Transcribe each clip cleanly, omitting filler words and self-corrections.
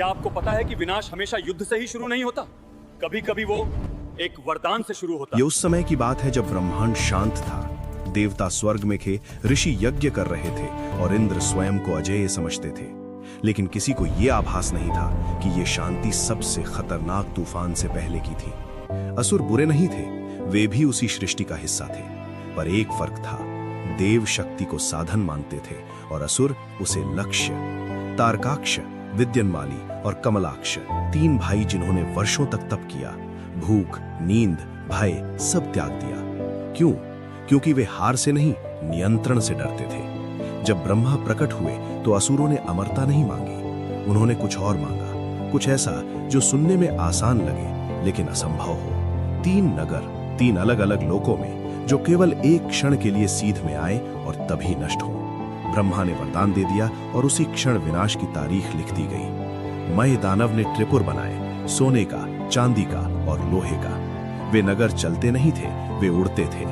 क्या आपको पता है कि विनाश हमेशा युद्ध से ही शुरू नहीं होता? कभी कभी वो एक वरदान से शुरू होता ये है। उस समय की बात है जब ब्रह्मांड शांत था। देवता स्वर्ग में थे, ऋषि यज्ञ कर रहे थे और इंद्र स्वयं को अजेय समझते थे। लेकिन किसी को यह आभास नहीं था कि ये शांति सबसे खतरनाक तूफान से पहले की थी। असुर बुरे नहीं थे, वे भी उसी सृष्टि का हिस्सा थे। पर एक फर्क था, देव शक्ति को साधन मानते थे और असुर उसे लक्ष्य। तारकाक्ष, विद्यनमाली और कमलाक्ष, तीन भाई जिन्होंने वर्षों तक तप किया, भूख, नींद, भय सब त्याग दिया। क्यों? क्योंकि वे हार से नहीं, नियंत्रण से डरते थे। जब ब्रह्मा प्रकट हुए तो असुरों ने अमरता नहीं मांगी, उन्होंने कुछ और मांगा, कुछ ऐसा जो सुनने में आसान लगे लेकिन असंभव हो। तीन नगर, तीन अलग अलग लोकों में, जो केवल एक क्षण के लिए सीध में आए और तभी नष्ट हो। ब्रह्मा ने वरदान दे दिया और उसी क्षण विनाश की तारीख लिख दी गई। मय दानव ने त्रिपुर बनाए, सोने का, चांदी का और लोहे का। वे नगर चलते नहीं थे, वे उड़ते थे।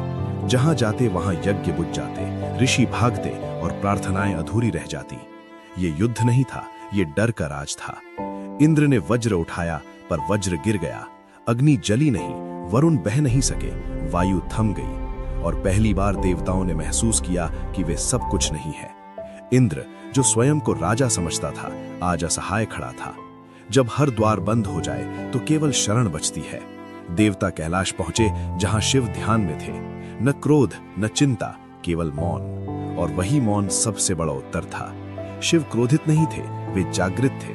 जहां जाते वहां यज्ञ बुझ जाते, ऋषि भागते और प्रार्थनाएं अधूरी रह जाती। ये युद्ध नहीं था, ये डर का राज था। इंद्र ने वज्र उठाया पर वज्र गिर गया। अग्नि जली नहीं, वरुण बह नहीं सके, वायु थम गई और पहली बार देवताओं ने महसूस किया कि वे सब कुछ नहीं है। इंद्र, जो स्वयं को राजा समझता था, आज असहाय खड़ा था। जब हर द्वार बंद हो जाए तो केवल शरण बचती है। देवता कैलाश पहुंचे जहां शिव ध्यान में थे। न क्रोध न चिंता, केवल मौन। और वही मौन सबसे बड़ा उत्तर था। शिव क्रोधित नहीं थे, वे जागृत थे।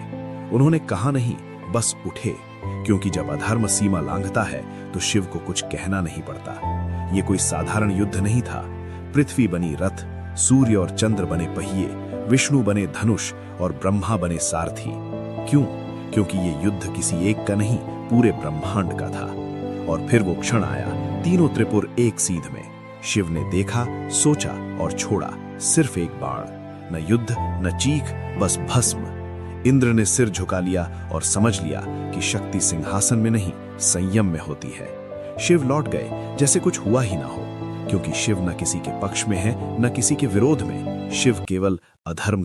उन्होंने कहा नहीं, बस उठे, क्योंकि जब अधर्म सीमा लांघता है तो शिव को कुछ कहना नहीं पड़ता। ये कोई साधारण युद्ध नहीं था। पृथ्वी बनी रथ, सूर्य और चंद्र बने पहिए, विष्णु बने धनुष और ब्रह्मा बने सारथी। क्यों? क्योंकि ये युद्ध किसी एक का नहीं, पूरे ब्रह्मांड का था। और फिर वो क्षण आया, तीनों त्रिपुर एक सीध में। शिव ने देखा, सोचा और छोड़ा, सिर्फ एक बाण। न युद्ध न चीख, बस भस्म। इंद्र ने सिर झुका लिया और समझ लिया कि शक्ति सिंहासन में नहीं, संयम में होती है। शिव लौट गए जैसे कुछ हुआ ही ना हो, क्योंकि शिव न किसी के पक्ष में है न किसी के विरोध में। शिव केवल अधर्म